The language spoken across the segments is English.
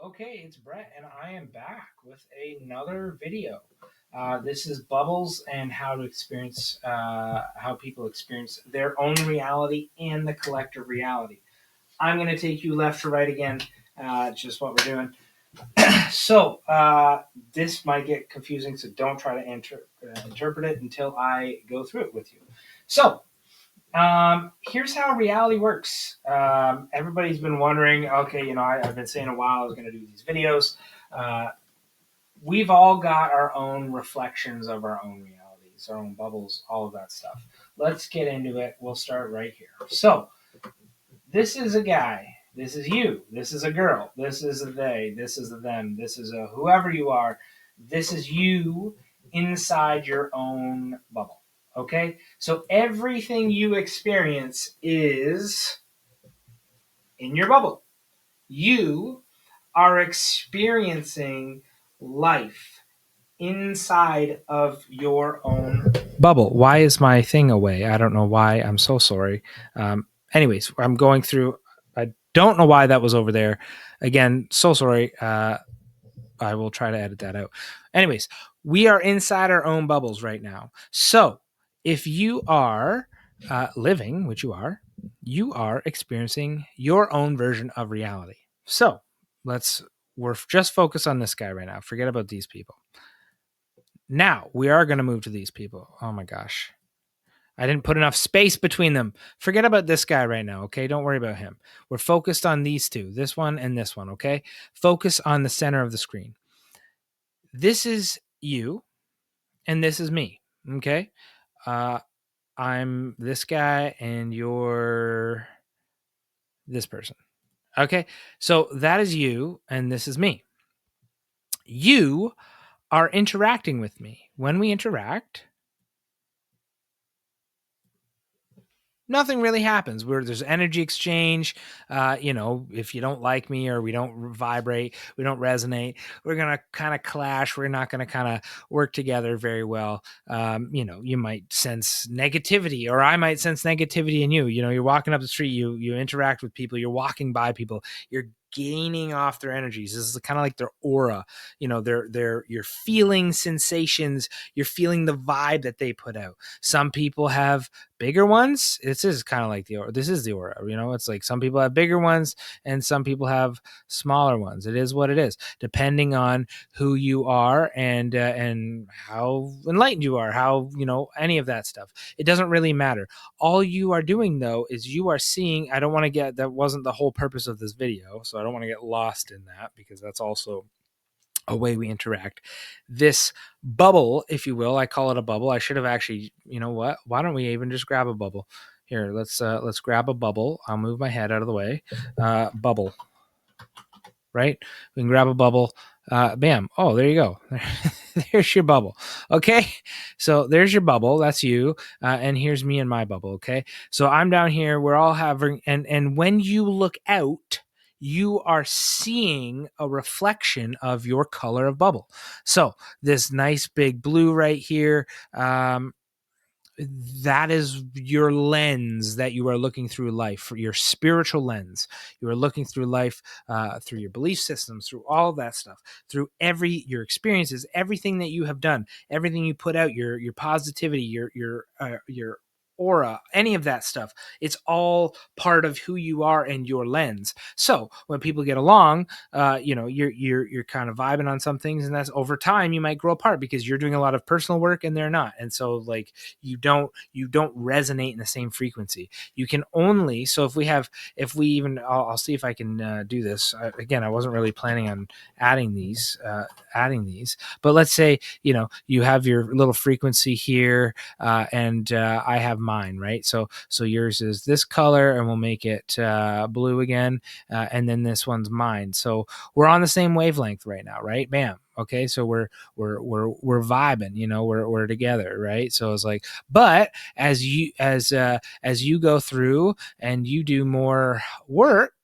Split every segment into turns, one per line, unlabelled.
Okay, it's Brett, and I am back with another video. This is bubbles and how people experience their own reality and the collective reality. I'm going to take you left to right again, just what we're doing. So this might get confusing, so don't try to interpret it until I go through it with you. So here's how reality works. Everybody's been wondering, okay, I've been saying a while I was going to do these videos. Uh, we've all got our own reflections of our own realities, our own bubbles, all of that stuff. Let's get into it. We'll start right here. So, this is a guy. This is you. This is a girl. This is a they. This is a them. This is a whoever you are. This is you inside your own bubble. Okay? So everything you experience is in your bubble. You are experiencing life inside of your own bubble. Why is my thing away? I don't know why. I'm so sorry. Anyways, I'm going through. I don't know why that was over there. Again, so sorry. I will try to edit that out. Anyways, we are inside our own bubbles right now. So if you are living, which you are experiencing your own version of reality. So we're just focused on this guy right now. Forget about these people. Now we are going to move to these people. Oh my gosh. I didn't put enough space between them. Forget about this guy right now, okay? Don't worry about him. We're focused on these two, this one and this one, okay? Focus on the center of the screen. This is you, and this is me, okay? I'm this guy, and you're this person, okay? So that is you, and this is me. You are interacting with me. When we interact, nothing really happens where there's energy exchange. If you don't like me or we don't vibrate, we don't resonate, we're going to kind of clash. We're not going to kind of work together very well. You might sense negativity, or I might sense negativity in you. You're walking up the street, you interact with people, you're walking by people, you're gaining off their energies. This is kind of like their aura. You're feeling sensations, you're feeling the vibe that they put out. Some people have bigger ones. This is kind of like the aura. This is the aura. It's like some people have bigger ones and some people have smaller ones. It is what it is, depending on who you are and how enlightened you are, how any of that stuff. It doesn't really matter. All you are doing though is you are seeing. I don't want to get that wasn't the whole purpose of this video, so I don't want to get lost in that because that's also a way we interact. This bubble, if you will, I call it a bubble. I should have actually, what? Why don't we even just grab a bubble? Here, let's grab a bubble. I'll move my head out of the way. Bubble. Right? We can grab a bubble. Bam. Oh, there you go. There's your bubble. Okay. So there's your bubble. That's you. And here's me and my bubble. Okay. So I'm down here. We're all having, and when you look out, you are seeing a reflection of your color of bubble. So this nice big blue right here, that is your lens that you are looking through life, your spiritual lens. You are looking through life through your belief systems, through all that stuff, through your experiences, everything that you have done, everything you put out, your positivity, your aura, any of that stuff. It's all part of who you are and your lens. So when people get along, you're kind of vibing on some things, and that's over time you might grow apart because you're doing a lot of personal work and they're not. And so like you don't resonate in the same frequency. You can only, so if we even, I'll see if I can do this. Again, I wasn't really planning on adding these, but let's say, you have your little frequency here, and I have mine, right? So yours is this color, and we'll make it blue again, and then this one's mine. So we're on the same wavelength right now, right? Bam. Okay, so we're vibing, we're together, right? So it's like, but as you go through and you do more work,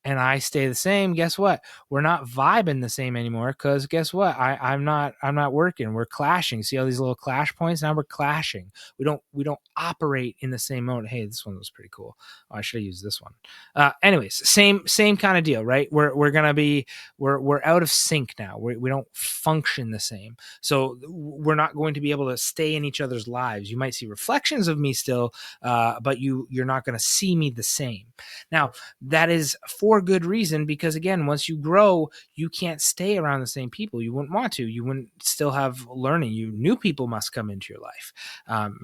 and I stay the same, guess what? We're not vibing the same anymore, because guess what? I'm not working. We're clashing. See all these little clash points? Now we're clashing. We don't operate in the same mode. Hey, this one was pretty cool. Oh, I should have used this one. Anyways, same kind of deal, right? We're out of sync now. We don't function the same. So we're not going to be able to stay in each other's lives. You might see reflections of me still, but you're not going to see me the same. Now, that is for good reason, because again, once you grow, you can't stay around the same people. You wouldn't want to. You wouldn't still have learning. New people must come into your life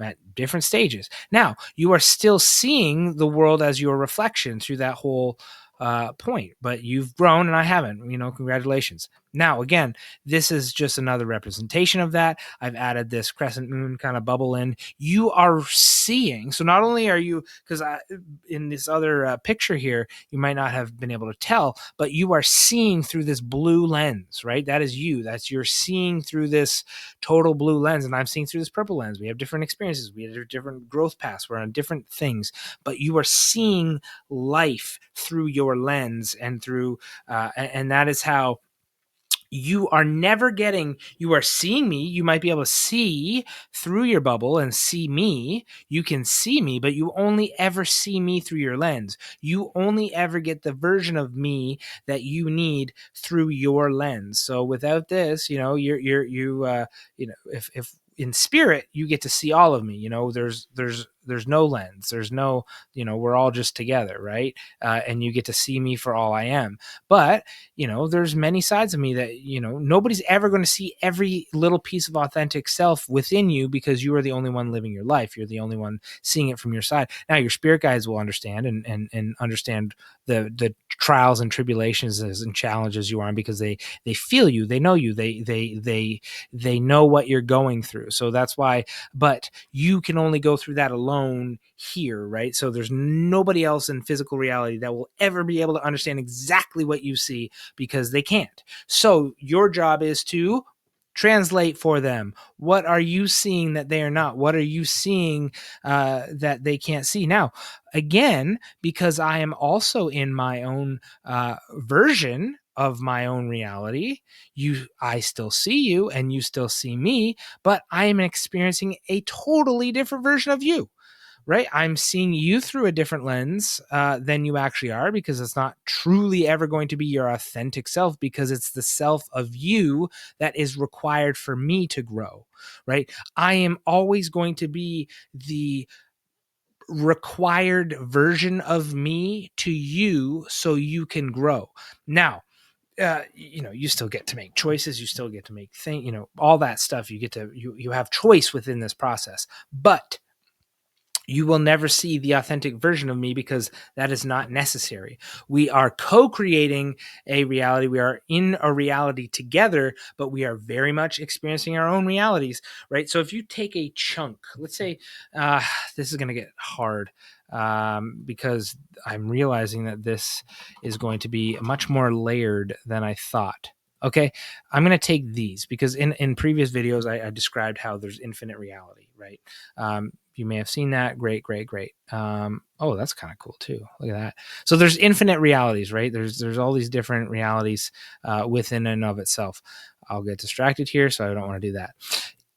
at different stages. Now, you are still seeing the world as your reflection through that whole point, but you've grown and I haven't. Congratulations. Now, again, this is just another representation of that. I've added this crescent moon kind of bubble in. You are seeing, so not only are you, because in this other picture here, you might not have been able to tell, but you are seeing through this blue lens, right? That is you. You're seeing through this total blue lens, and I'm seeing through this purple lens. We have different experiences. We have different growth paths. We're on different things, but you are seeing life through your lens and through, and that is how you are seeing me. You might be able to see through your bubble and see me. You can see me, but you only ever see me through your lens. You only ever get the version of me that you need through your lens. So without this, if in spirit you get to see all of me, there's no lens, there's no, we're all just together, right? And you get to see me for all I am. But there's many sides of me that nobody's ever going to see every little piece of authentic self within you, because you are the only one living your life. You're the only one seeing it from your side. Now your spirit guides will understand and understand the trials and tribulations and challenges you are on, because they feel you, they know you, they know what you're going through. So that's why, but you can only go through that alone here, right? So there's nobody else in physical reality that will ever be able to understand exactly what you see, because they can't. So your job is to translate for them. What are you seeing that they are not? What are you seeing that they can't see? Now, again, because I am also in my own version of my own reality, I still see you and you still see me, but I am experiencing a totally different version of you. Right? I'm seeing you through a different lens than you actually are, because it's not truly ever going to be your authentic self, because it's the self of you that is required for me to grow, right? I am always going to be the required version of me to you so you can grow. Now, you still get to make choices. You still get to make things, all that stuff. You have choice within this process, but you will never see the authentic version of me, because that is not necessary. We are co-creating a reality. We are in a reality together, but we are very much experiencing our own realities, right? So if you take a chunk, let's say, this is going to get hard because I'm realizing that this is going to be much more layered than I thought. Okay, I'm going to take these, because in previous videos, I described how there's infinite reality, right? You may have seen that. Great. Oh, that's kind of cool too. Look at that. So there's infinite realities, right? There's all these different realities within and of itself. I'll get distracted here, so I don't want to do that.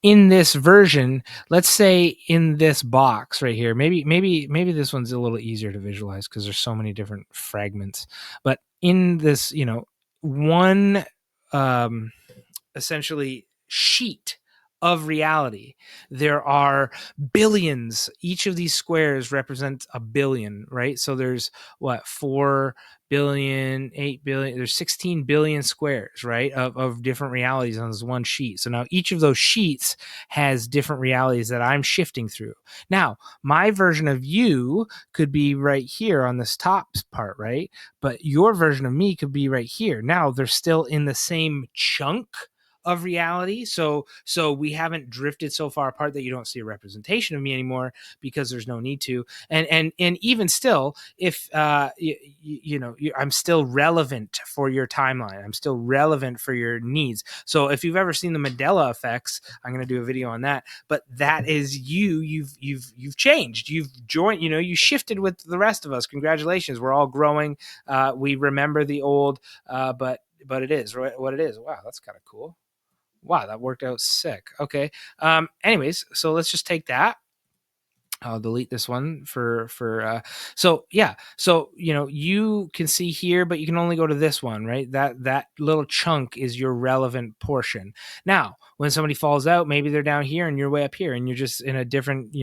In this version, let's say in this box right here, maybe this one's a little easier to visualize because there's so many different fragments. But in this, one essentially sheet of reality, there are billions. Each of these squares represents a billion, right? So there's 4 billion, 8 billion, there's 16 billion squares, right, of different realities on this one sheet. So now each of those sheets has different realities that I'm shifting through. Now, my version of you could be right here on this top part, right? But your version of me could be right here. Now they're still in the same chunk of reality. So we haven't drifted so far apart that you don't see a representation of me anymore, because there's no need to. And even still, if I'm still relevant for your timeline, I'm still relevant for your needs. So if you've ever seen the Mandela effects, I'm going to do a video on that. But that is you've changed, you've joined, you shifted with the rest of us. Congratulations, we're all growing. We remember the old, but it is what it is. Wow, that's kind of cool. Wow, that worked out sick. Okay. Anyways, so let's just take that. I'll delete this one so yeah. So, you can see here, but you can only go to this one, right? That little chunk is your relevant portion. Now, when somebody falls out, maybe they're down here and you're way up here, and you're just in a different,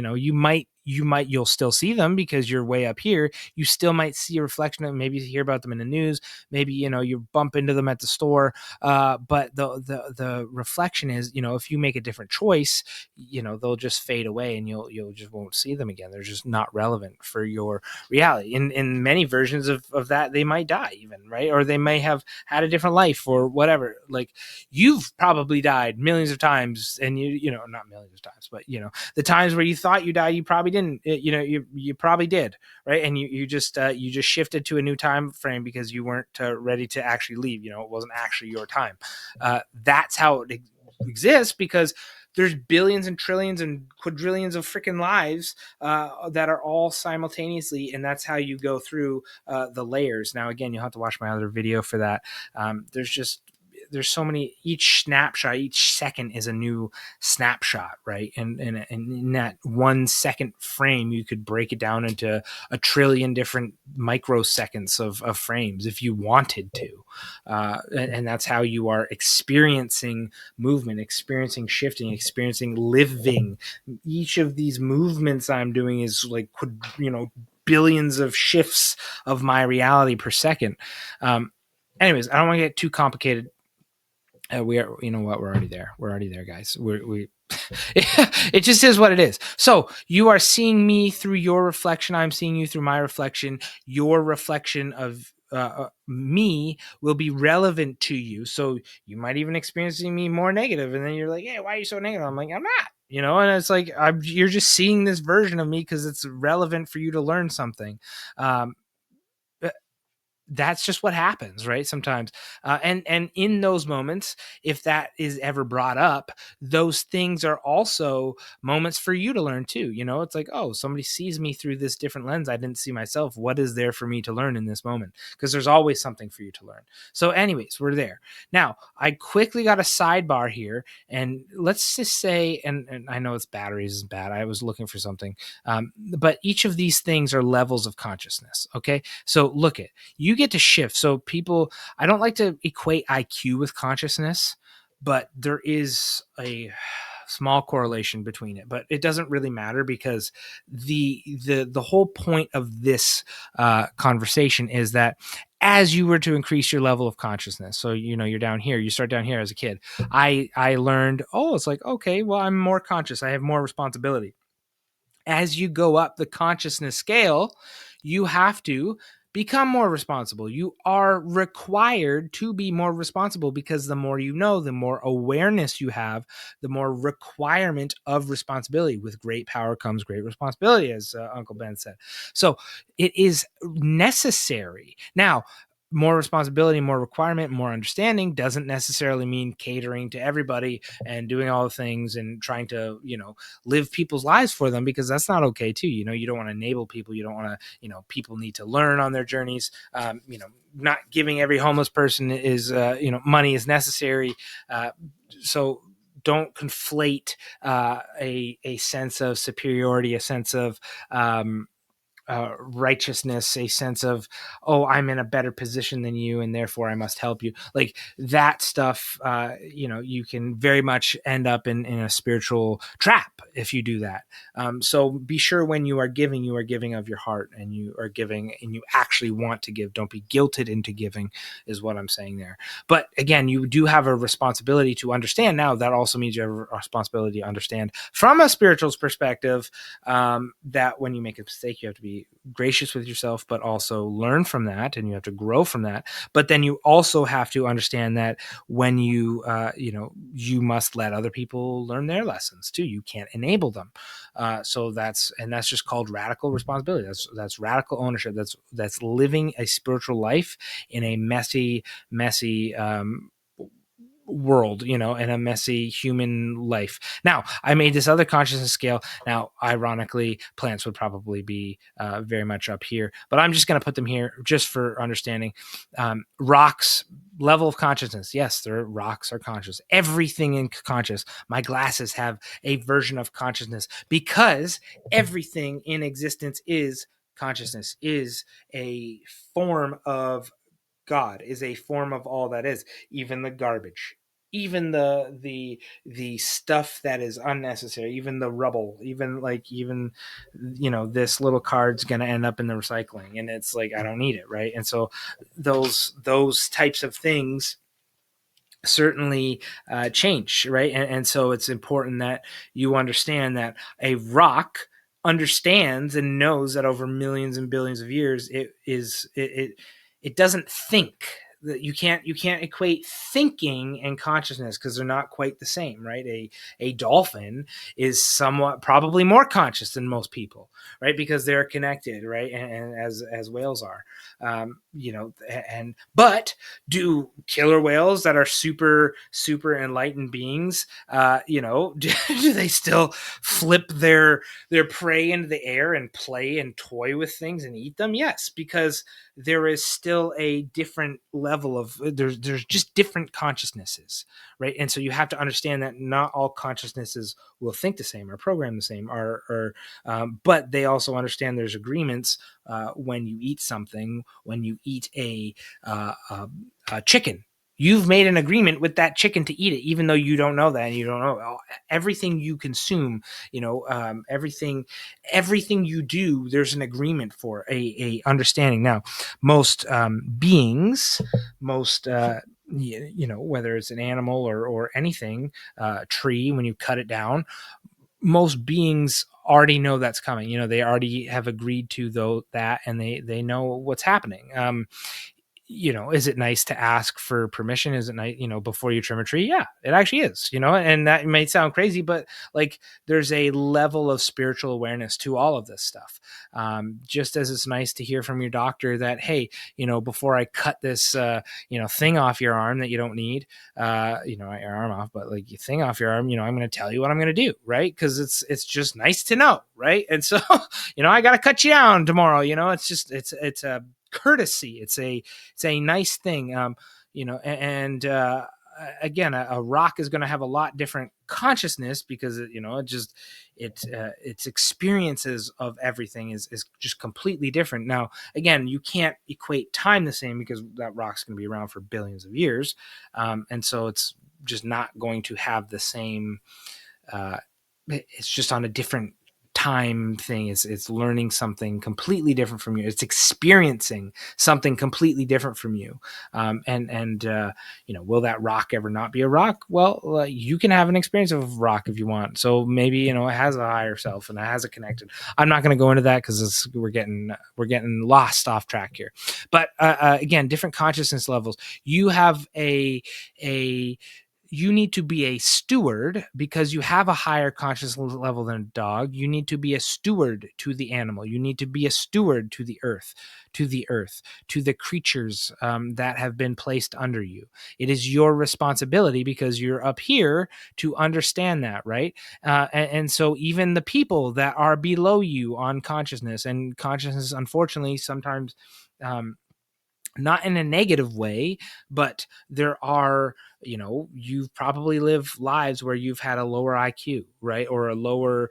you'll still see them because you're way up here. You still might see a reflection of them. Maybe you hear about them in the news. Maybe, you bump into them at the store. But the reflection is, if you make a different choice, they'll just fade away, and you'll just won't see them again. They're just not relevant for your reality. In many versions of that, they might die even, right? Or they may have had a different life or whatever. Like, you've probably died millions of times, and not millions of times, but the times where you thought you died, you probably didn't. You probably did, right? And you just shifted to a new time frame because you weren't ready to actually leave. It wasn't actually your time. That's how it exists, because there's billions and trillions and quadrillions of freaking lives that are all simultaneously, and that's how you go through the layers. Now, again, you'll have to watch my other video for that. There's so many. Each snapshot, each second is a new snapshot, right? And in that 1 second frame, you could break it down into a trillion different microseconds of frames if you wanted to. And that's how you are experiencing movement, experiencing shifting, experiencing living. Each of these movements I'm doing is like, billions of shifts of my reality per second. Anyways, I don't want to get too complicated. We are, we're already there, guys. We it just is what it is. So you are seeing me through your reflection. I'm seeing you through my reflection. Your reflection of me will be relevant to you. So you might even experiencing me more negative, and then you're like, "Hey, why are you so negative?" I'm like, "I'm not." And it's like, you're just seeing this version of me because it's relevant for you to learn something. That's just what happens, right? Sometimes. And in those moments, if that is ever brought up, those things are also moments for you to learn too. It's like, oh, somebody sees me through this different lens I didn't see myself. What is there for me to learn in this moment? Because there's always something for you to learn. So anyways, we're there. Now, I quickly got a sidebar here, and let's just say, and I know it's batteries is bad. I was looking for something. But each of these things are levels of consciousness. Okay. So look at, you get to shift. So people, I don't like to equate IQ with consciousness, but there is a small correlation between it, but it doesn't really matter, because the whole point of this conversation is that as you were to increase your level of consciousness, so you're down here, you start down here as a kid. I learned, it's like, okay, well, I'm more conscious, I have more responsibility. As you go up the consciousness scale, you have to become more responsible. You are required to be more responsible, because the more you know, the more awareness you have, the more requirement of responsibility. With great power comes great responsibility, as Uncle Ben said. So it is necessary. Now, more responsibility, more requirement, more understanding doesn't necessarily mean catering to everybody and doing all the things and trying to, live people's lives for them, because that's not okay too. You don't want to enable people. You don't want to, people need to learn on their journeys. Not giving every homeless person is, money is necessary. So don't conflate a sense of superiority, a sense of, righteousness, a sense of, I'm in a better position than you, and therefore I must help you. Like that stuff, you can very much end up in a spiritual trap if you do that. So be sure when you are giving of your heart, and you are giving and you actually want to give. Don't be guilted into giving, is what I'm saying there. But again, you do have a responsibility to understand. Now that also means you have a responsibility to understand from a spiritual perspective, that when you make a mistake, you have to be be gracious with yourself, but also learn from that, and you have to grow from that. But then you also have to understand that when you you must let other people learn their lessons too. You can't enable them. So that's just called radical responsibility. That's radical ownership. That's living a spiritual life in a messy world, in a messy human life. Now, I made this other consciousness scale. Now, ironically, plants would probably be very much up here, but I'm just going to put them here just for understanding. Rocks, level of consciousness. Yes, rocks are conscious. Everything in conscious. My glasses have a version of consciousness because everything in existence is consciousness, is a form of God, is a form of all that is, even the garbage, even the stuff that is unnecessary, even the rubble, even this little card's going to end up in the recycling, and it's like I don't need it, right? And so those types of things certainly change, right? And so it's important that you understand that a rock understands and knows that over millions and billions of years it doesn't think. That you can't equate thinking and consciousness because they're not quite the same, right? A dolphin is somewhat probably more conscious than most people, right? Because they're connected, right? And as whales are, but do killer whales that are super enlightened beings, do they still flip their prey into the air and play and toy with things and eat them? Yes, because there is still a different level of there's just different consciousnesses, right? And so you have to understand that not all consciousnesses will think the same or program the same, but they also understand there's agreements when you eat something, when you eat a chicken. You've made an agreement with that chicken to eat it, even though you don't know that, and you don't know everything you consume. Everything you do, there's an agreement for a understanding. Now, most beings, most whether it's an animal or anything, tree, when you cut it down, most beings already know that's coming. They already have agreed to that, and they know what's happening. Is it nice to ask for permission? Is it nice, before you trim a tree? Yeah, it actually is, and that may sound crazy, but like there's a level of spiritual awareness to all of this stuff. Just as it's nice to hear from your doctor that, hey, before I cut this, thing off your arm that you don't need, your arm off, but like your thing off your arm, I'm going to tell you what I'm going to do. Right. Cause it's just nice to know. Right. And so, I got to cut you down tomorrow. It's just, it's a courtesy. It's a nice thing. And again, a rock is going to have a lot different consciousness because its experiences of everything is just completely different. Now, again, you can't equate time the same because that rock's going to be around for billions of years, and so it's just not going to have the same. It's just on a different time thing. It's learning something completely different from you. It's experiencing something completely different from you. Will that rock ever not be a rock? Well, you can have an experience of rock if you want. So maybe, it has a higher self and it has a connected. I'm not going to go into that because we're getting lost off track here. But again, different consciousness levels. You have you need to be a steward because you have a higher consciousness level than a dog. You need to be a steward to the animal. You need to be a steward to the earth, to the creatures that have been placed under you. It is your responsibility because you're up here to understand that, right? And so even the people that are below you on consciousness, and consciousness, unfortunately, sometimes not in a negative way, but there are, you've probably lived lives where you've had a lower IQ, right? Or a lower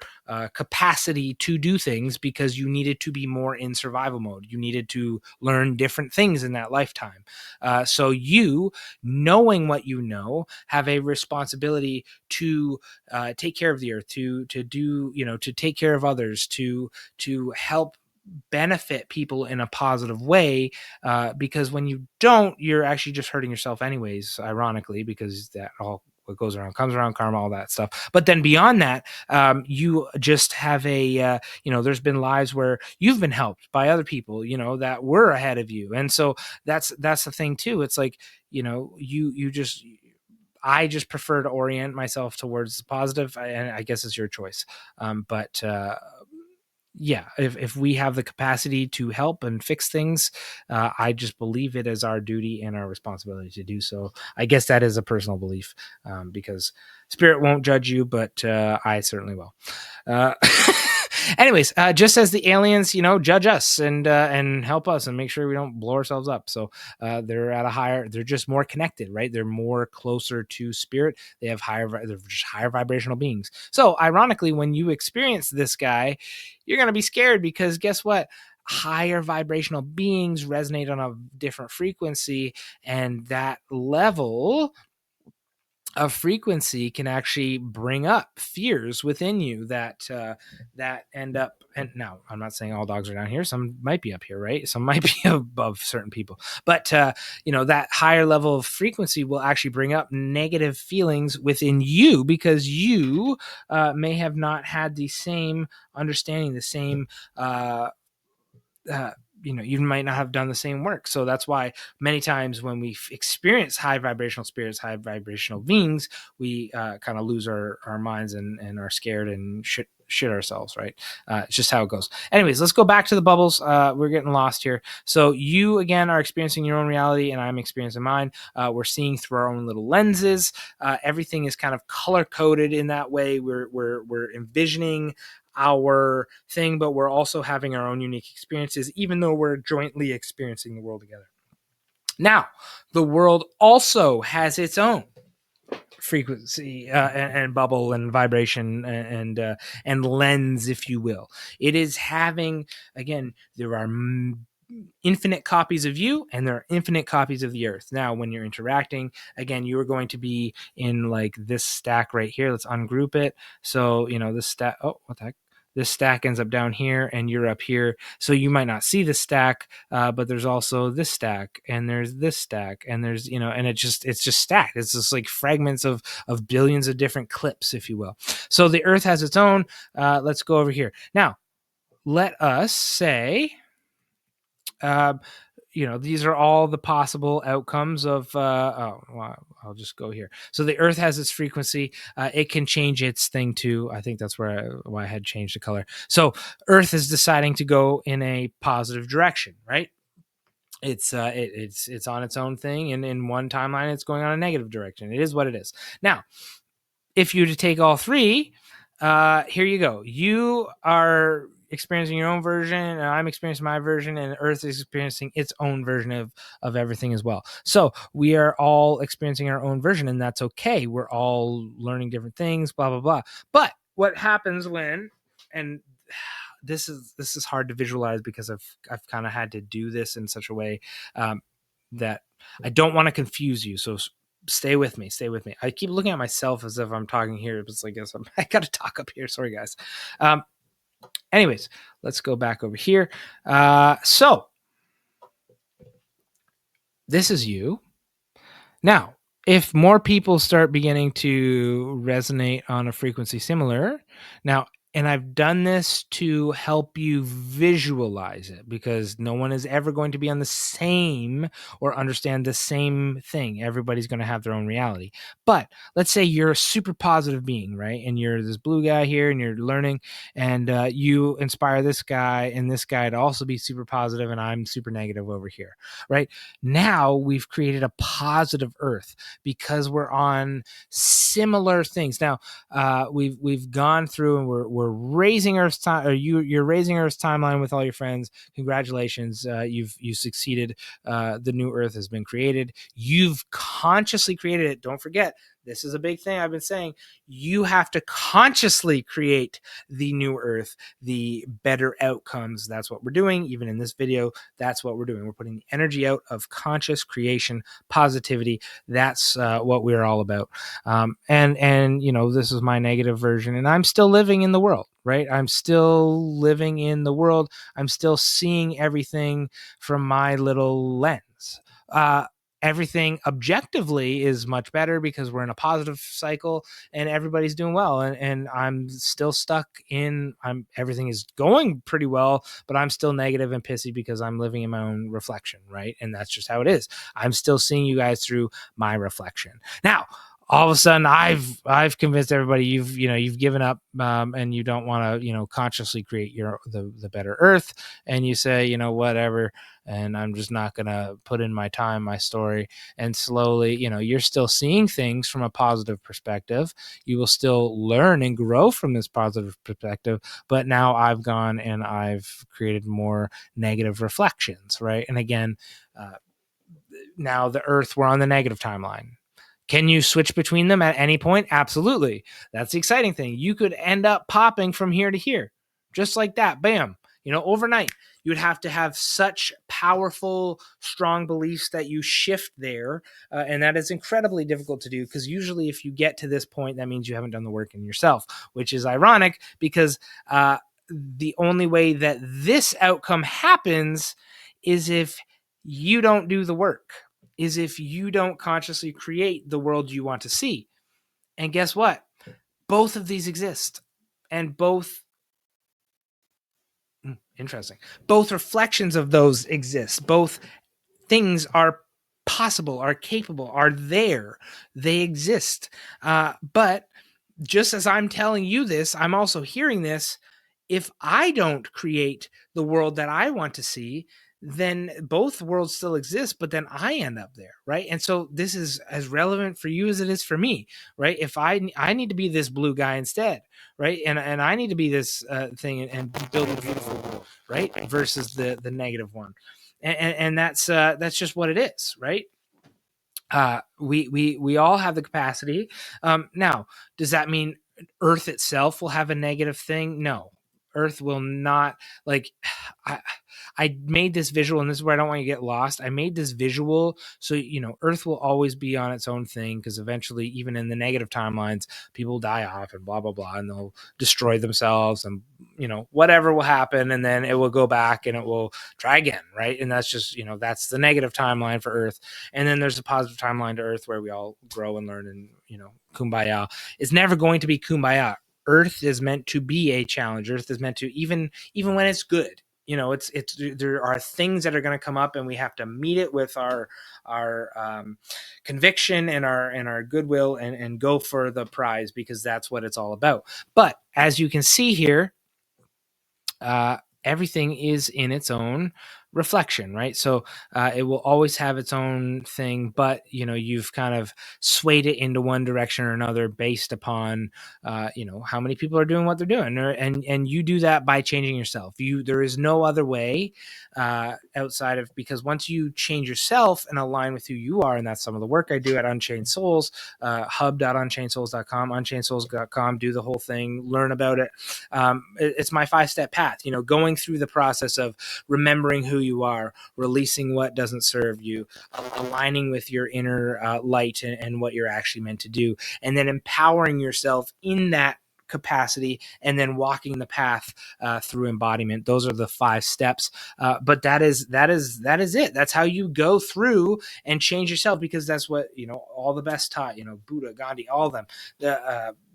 capacity to do things because you needed to be more in survival mode. You needed to learn different things in that lifetime. So you, knowing what you know, have a responsibility to take care of the earth, to do, to take care of others, to help benefit people in a positive way, because when you don't, you're actually just hurting yourself anyways, ironically, because that all what goes around comes around, karma, all that stuff. But then beyond that, you just have a, there's been lives where you've been helped by other people, that were ahead of you. And so that's the thing too. It's like, I just prefer to orient myself towards positive, and I guess it's your choice. But yeah, if we have the capacity to help and fix things, I just believe it is our duty and our responsibility to do so. I guess that is a personal belief, because spirit won't judge you, but I certainly will. Anyways, just as the aliens, judge us and help us and make sure we don't blow ourselves up. So they're just more connected, right? They're more closer to spirit. They're just higher vibrational beings. So ironically, when you experience this guy, you're going to be scared because guess what? Higher vibrational beings resonate on a different frequency, and that level of frequency can actually bring up fears within you that end up. And now I'm not saying all dogs are down here. Some might be up here, right? Some might be above certain people, but that higher level of frequency will actually bring up negative feelings within you because you may have not had the same understanding, the same you might not have done the same work. So that's why many times when we experience high vibrational spirits, high vibrational beings, we kind of lose our minds and are scared and shit ourselves, right? It's just how it goes. Anyways, let's go back to the bubbles. We're getting lost here. So you, again, are experiencing your own reality and I'm experiencing mine. We're seeing through our own little lenses. Everything is kind of color-coded in that way. We're envisioning our thing, but we're also having our own unique experiences, even though we're jointly experiencing the world together. Now, the world also has its own frequency and bubble and vibration and lens, if you will. It is having, again, there are infinite copies of you and there are infinite copies of the earth. Now, when you're interacting, again, you are going to be in like this stack right here. Let's ungroup it. So, this stack, oh, what the heck? This stack ends up down here and you're up here. So you might not see the stack, but there's also this stack and there's this stack and there's, and it's just stacked. It's just like fragments of billions of different clips, if you will. So the earth has its own. Let's go over here. Now, let us say, these are all the possible outcomes of, I'll just go here. So the earth has its frequency. It can change its thing too. I think that's why I had changed the color. So earth is deciding to go in a positive direction, right? It's on its own thing. And in one timeline, it's going on a negative direction. It is what it is. Now, if you to take all three, here you go. You are experiencing your own version and I'm experiencing my version and earth is experiencing its own version of everything as well. So we are all experiencing our own version and that's okay. We're all learning different things, blah, blah, blah. But what happens when, and this is hard to visualize because I've kind of had to do this in such a way that I don't want to confuse you. So stay with me. I keep looking at myself as if I'm talking here. It's like, I got to talk up here. Sorry, guys. Anyways, let's go back over here. So this is you. Now, if more people start beginning to resonate on a frequency similar, now, and I've done this to help you visualize it because no one is ever going to be on the same or understand the same thing. Everybody's going to have their own reality. But let's say you're a super positive being, right? And you're this blue guy here and you're learning and you inspire this guy and this guy to also be super positive and I'm super negative over here, right? Now we've created a positive earth because we're on similar things. Now we've gone through and we're raising Earth's time, or you're raising Earth's timeline with all your friends. Congratulations, you've succeeded. The new Earth has been created. You've consciously created it. Don't forget, this is a big thing I've been saying. You have to consciously create the new Earth, the better outcomes. That's what we're doing. Even in this video, that's what we're doing. We're putting the energy out of conscious creation, positivity. That's what we're all about. And this is my negative version, and I'm still living in the world, right? I'm still living in the world. I'm still seeing everything from my little lens. everything objectively is much better because we're in a positive cycle and everybody's doing well. And I'm still stuck in, everything is going pretty well, but I'm still negative and pissy because I'm living in my own reflection, right? And that's just how it is. I'm still seeing you guys through my reflection. Now, all of a sudden I've convinced everybody you've given up, and you don't want to consciously create the better earth, and you say whatever, and I'm just not going to put in my time, my story. And slowly you're still seeing things from a positive perspective. You will still learn and grow from this positive perspective, but now I've gone and I've created more negative reflections, right? And again, now the earth, we're on the negative timeline. Can you switch between them at any point? Absolutely. That's the exciting thing. You could end up popping from here to here, just like that. Bam. Overnight. You would have to have such powerful, strong beliefs that you shift there. And that is incredibly difficult to do, because usually if you get to this point, that means you haven't done the work in yourself, which is ironic because the only way that this outcome happens is if you don't do the work, is if you don't consciously create the world you want to see. And guess what? Both of these exist. And both, interesting, both reflections of those exist. Both things are possible, are capable, are there. They exist. But just as I'm telling you this, I'm also hearing this. If I don't create the world that I want to see, then both worlds still exist, but then I end up there, right? And so this is as relevant for you as it is for me, right? If I need to be this blue guy instead, right? And I need to be this thing and build a beautiful world, right? Versus the negative one, and that's just what it is, right? We all have the capacity. Now, does that mean Earth itself will have a negative thing? No, Earth will not. Like, I made this visual, and this is where I don't want you to get lost. I made this visual so Earth will always be on its own thing, because eventually, even in the negative timelines, people die off and blah blah blah, and they'll destroy themselves, and whatever will happen, and then it will go back and it will try again, right? And that's just that's the negative timeline for Earth. And then there's a positive timeline to Earth where we all grow and learn, and kumbaya. It's never going to be kumbaya. Earth is meant to be a challenge. Earth is meant to, even when it's good, it's there are things that are going to come up, and we have to meet it with our conviction and our goodwill, and go for the prize, because that's what it's all about. But as you can see here, everything is in its own reflection, right? So it will always have its own thing, but you've kind of swayed it into one direction or another based upon how many people are doing what they're doing, and you do that by changing yourself. There is no other way outside of, because once you change yourself and align with who you are, and that's some of the work I do at Unchained Souls, hub.unchainedsouls.com, unchainedsouls.com, do the whole thing, learn about it. It's my 5-step path, going through the process of remembering who you are, releasing what doesn't serve you, aligning with your inner light and what you're actually meant to do, and then empowering yourself in that capacity, and then walking the path through embodiment. Those are the 5 steps. But that is it. That's how you go through and change yourself, because that's what all the best taught. Buddha, Gandhi, all of them.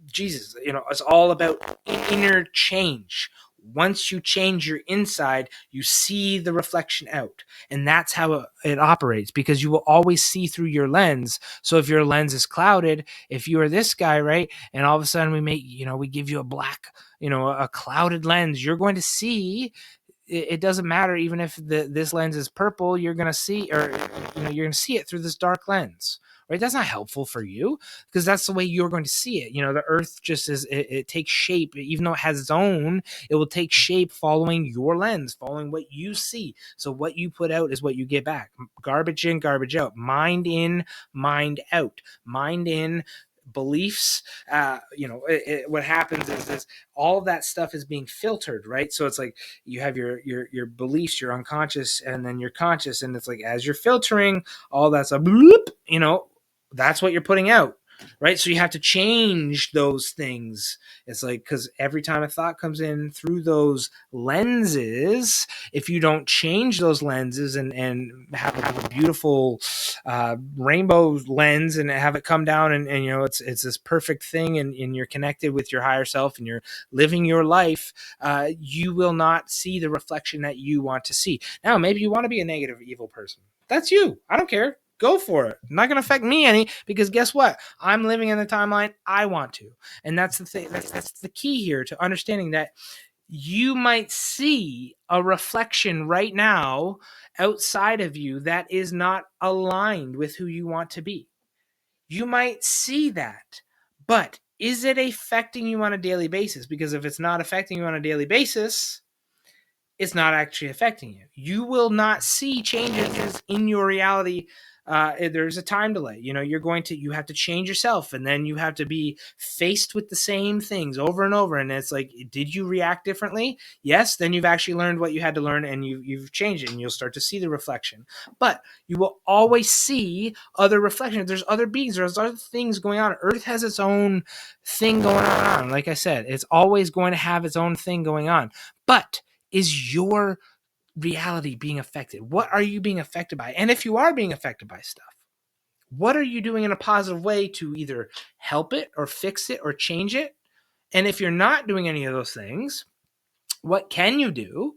Jesus. It's all about inner change. Once you change your inside, you see the reflection out, and that's how it operates, because you will always see through your lens. So if your lens is clouded, if you are this guy, right, and all of a sudden we give you a black, a clouded lens, you're going to see. It doesn't matter, even if this lens is purple, you're going to see, or you're going to see it through this dark lens, right? That's not helpful for you, because that's the way you're going to see it. The earth just is, it takes shape, even though it has its own, it will take shape following your lens, following what you see. So what you put out is what you get back. Garbage in, garbage out. Mind in, mind out. Mind in, beliefs. What happens is all of that stuff is being filtered, right? So it's like you have your beliefs, your unconscious, and then your conscious, and it's like as you're filtering all that's a bloop, that's what you're putting out. right? So you have to change those things. It's like, because every time a thought comes in through those lenses, if you don't change those lenses and have a beautiful rainbow lens and have it come down and you know, it's this perfect thing, and you're connected with your higher self and you're living your life, you will not see the reflection that you want to see. Now, maybe you want to be a negative, evil person. That's you. I don't care. Go for it. Not going to affect me any, because guess what? I'm living in the timeline I want to. And that's the thing. That's the key here to understanding that you might see a reflection right now outside of you that is not aligned with who you want to be. You might see that, but is it affecting you on a daily basis? Because if it's not affecting you on a daily basis, it's not actually affecting you. You will not see changes in your reality. There's a time delay. You know, you have to change yourself, and then you have to be faced with the same things over and over. And it's like, did you react differently? Yes. Then you've actually learned what you had to learn, and you've changed it, and you'll start to see the reflection. But you will always see other reflections. There's other beings. There's other things going on. Earth has its own thing going on. Like I said, it's always going to have its own thing going on. But is your reality being affected? What are you being affected by? And if you are being affected by stuff, what are you doing in a positive way to either help it or fix it or change it? And if you're not doing any of those things, what can you do?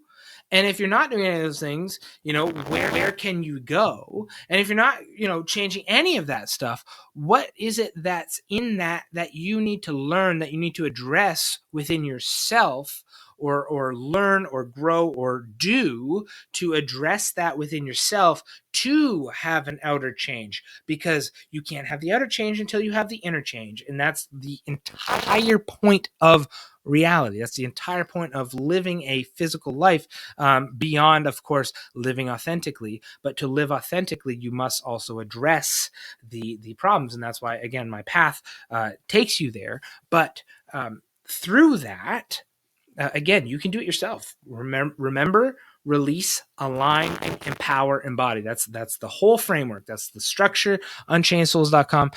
And if you're not doing any of those things, you know, where can you go? And if you're not, you know, changing any of that stuff, what is it that's in that you need to learn, that you need to address within yourself, or learn or grow or do to address that within yourself to have an outer change? Because you can't have the outer change until you have the inner change. And that's the entire point of reality. That's the entire point of living a physical life, beyond, of course, living authentically. But to live authentically, you must also address the problems. And that's why, again, my path takes you there. But through that, again, you can do it yourself. Remember, release, align, empower, embody. That's the whole framework. That's the structure. Unchainedsouls.com.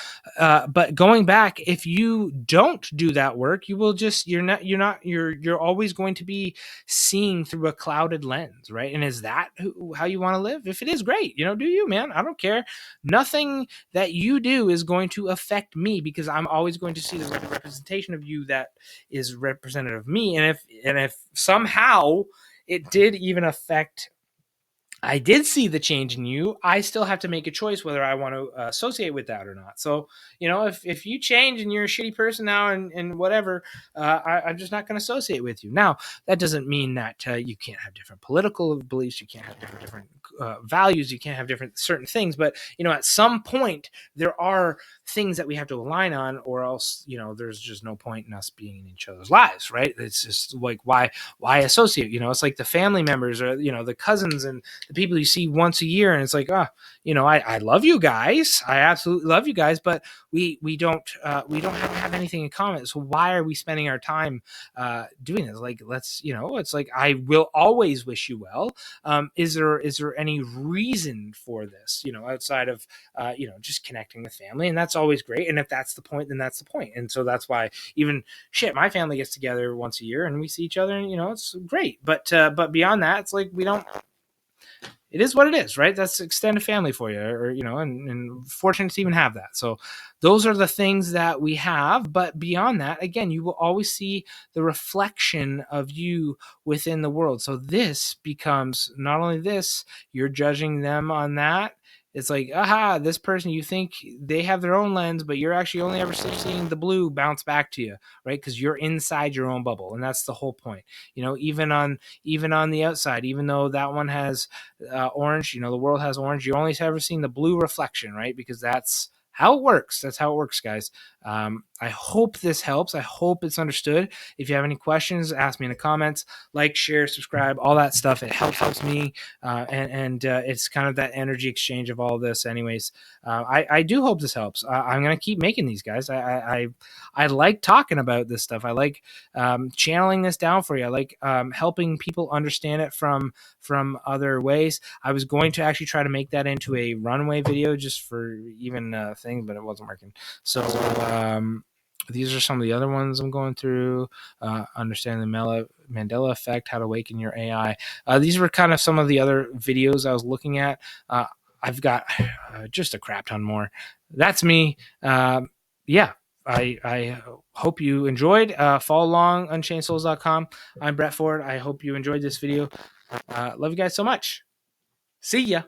But going back, if you don't do that work, you will just you're always going to be seeing through a clouded lens, right? And is that how you want to live? If it is, great. You know, do you, man? I don't care. Nothing that you do is going to affect me, because I'm always going to see the representation of you that is representative of me. And if somehow it did even affect, I did see the change in you, I still have to make a choice whether I want to associate with that or not. So, you know, if you change and you're a shitty person now and whatever, I'm just not going to associate with you. Now, that doesn't mean that you can't have different political beliefs, you can't have different values, you can't have different certain things. But, you know, at some point, there are things that we have to align on, or else, you know, there's just no point in us being in each other's lives, right? It's just like, why associate? You know, it's like the family members, or, you know, the cousins and the people you see once a year, and it's like, oh, you know, I love you guys, I absolutely love you guys, but we don't have anything in common. So why are we spending our time doing this? Like, let's, you know, it's like, I will always wish you well. Is there any reason for this, you know, outside of you know, just connecting with family? And that's always great. And if that's the point, then that's the point. And so that's why, even my family gets together once a year and we see each other, and, you know, it's great. But beyond that, it's like, it is what it is, right? That's extended family for you, or, you know, and fortunate to even have that. So those are the things that we have. But beyond that, again, you will always see the reflection of you within the world. So this becomes not only this, you're judging them on that. It's like, aha, this person, you think they have their own lens, but you're actually only ever seeing the blue bounce back to you, right? Because you're inside your own bubble. And that's the whole point. You know, even on the outside, even though that one has orange, you know, the world has orange, you only ever seen the blue reflection, right? Because that's how it works. That's how it works, guys. I hope this helps. I hope it's understood. If you have any questions, ask me in the comments. Like, share, subscribe, all that stuff. It helps me, and it's kind of that energy exchange of all this. Anyways, I do hope this helps. I'm gonna keep making these, guys. I like talking about this stuff. I like channeling this down for you. I like helping people understand it from other ways. I was going to actually try to make that into a runway video, just for even thing, but it wasn't working. So these are some of the other ones I'm going through. Understand the Mandela effect, how to awaken your AI. These were kind of some of the other videos I was looking at. I've got just a crap ton more. That's me. Yeah, I hope you enjoyed. Follow along, unchainedsouls.com. I'm Brett Ford. I hope you enjoyed this video. Love you guys so much. See ya.